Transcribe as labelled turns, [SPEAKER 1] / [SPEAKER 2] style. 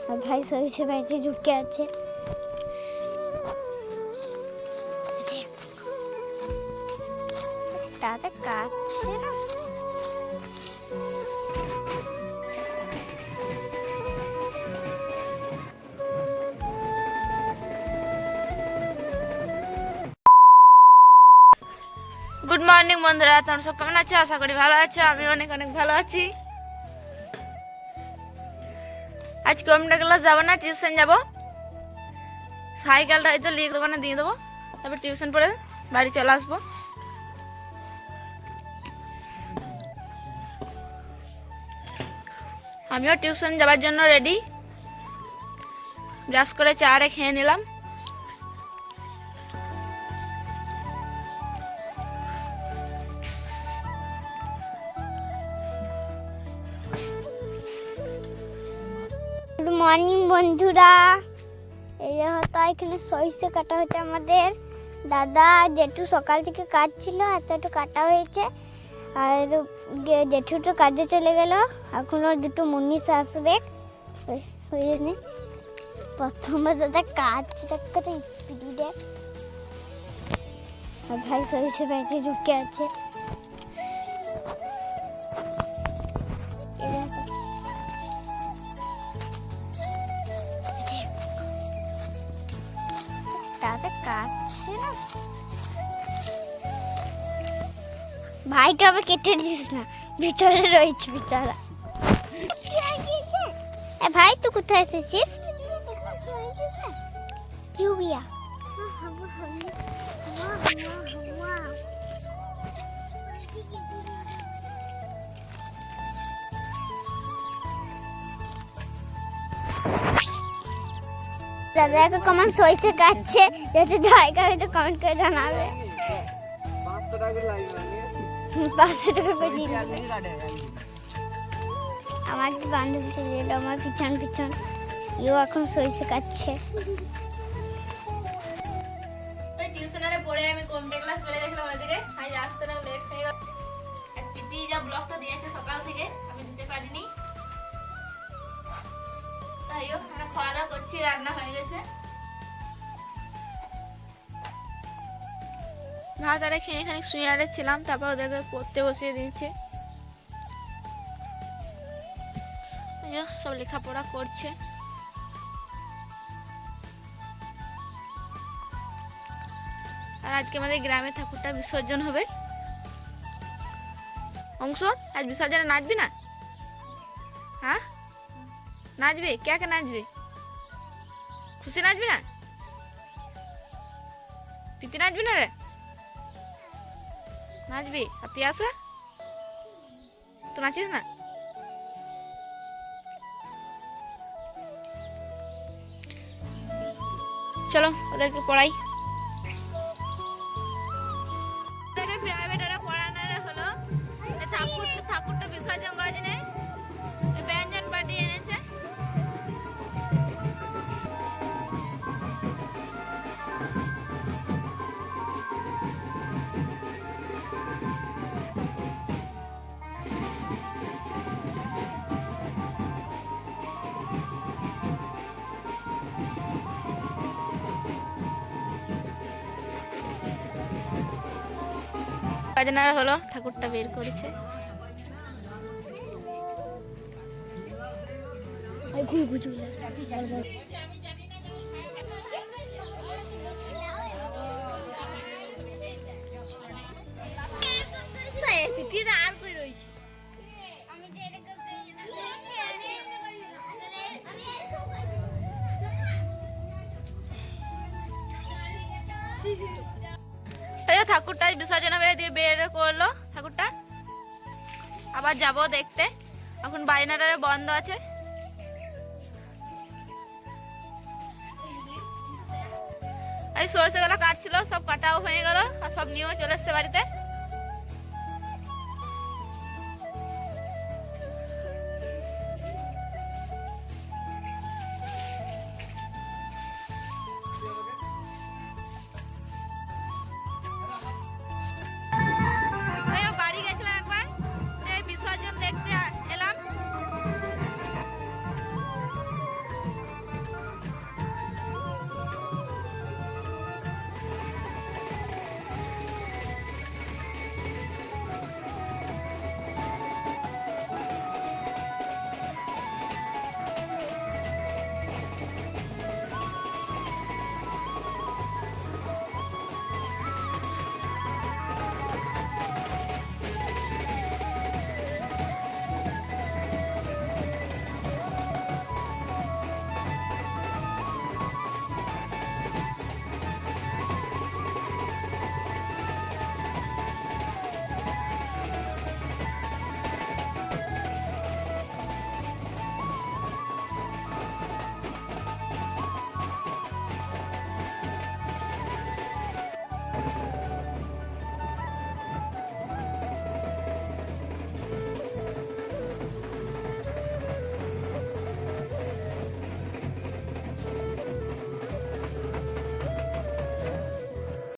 [SPEAKER 1] আর ভাই সরিষা বাড়িতে ঢুকে আছে। তাতে কাটছে না।
[SPEAKER 2] গুড মর্নিং বন্ধুরা, তোমরা সব কেমন আছো? আশা করি ভালো আছো। আমি অনেক অনেক ভালো আছি। আজ কম্পিউটার ক্লাস যাবো না, টিউশন যাবো। সাইকেলটা হয়তো লিক দোকানে দিয়ে দেবো, তারপর টিউশন পড়ে বাড়ি চলে আসবো। আমিও টিউশন যাবার জন্য রেডি। ব্রাশ করে চা রে খেয়ে নিলাম।
[SPEAKER 1] গুড মর্নিং বন্ধুরা, এই হয়তো এখানে সরিষা কাটা হচ্ছে। আমাদের দাদা জেঠু সকাল থেকে কাটছিল, এতটু কাটা হয়েছে। আর জেঠু তো কাজে চলে গেল, এখনো দুটো মুনিশ আসবে। ওই জন্য প্রথমে দাদা কাটছে, দেখতে স্পিডে। আর ভাই সরিষা বাড়িতে ঢুকে আছে। তাতে কাটছে না। ভাইকে আবার কেটে দিস না, ভিতরে রয়েছে বেচারা। ভাই তুই কোথায় এসেছিস? কি হুইয়া? দাদা এখন কমন সইসে কাটছে, যদি দরকার হয় তো কমেন্ট করে জানাবে। 500 টাকা করে দিয়ে দেবে। আমার কি বান্ধবী চলে এলো আমার পিছন পিছন, ইও এখন সইসে কাটছে।
[SPEAKER 2] টিউশনারে পড়ে আমি কম্পিউটার ক্লাস চলে গেছিলাম ওইদিকে। আজ আসতে না লেট হয়ে গেল। আর পিপি যা ব্লগটা দিয়েছে সকাল থেকে আমি দিতে পারিনি। তাইও আমরা খাওয়া দাওয়া করছি, রান্না হয়ে গেছে। ভাত আর খেয়ে এখানে শুয়ে ছিলাম, তারপর ওদেরকে পড়তে বসিয়ে দিয়েছে। সব লেখাপড়া করছে। আর আজকে আমাদের গ্রামে ঠাকুরটা বিসর্জন হবে। অংশ, আজ বিসর্জনে নাচবি না? হ্যাঁ নাচবি? কে কে নাচবি? খুশি নাচবি না? পিপি নাচবি না রে? নাচবি? আর পিয়াসা তো নাচিস না? চলো ওদেরকে পড়াই। প্রাইভেট পড়ানো হলো। ঠাকুরটা বিসর্জন করার জন্য ব্যঞ্জন পাঠিয়ে এনেছে। বাজনারা হলো, ঠাকুরটা বের করেছে। ঠাকুরটা বিসর্জন হয়ে দিয়ে বের করলো ঠাকুরটা। আবার যাব দেখতে, এখন বাইনাটা বন্ধ আছে। এই সরষেগুলো কাটছিল, সব কাটাও হয়ে গেল আর সব নিয়েও চলে এসছে বাড়িতে।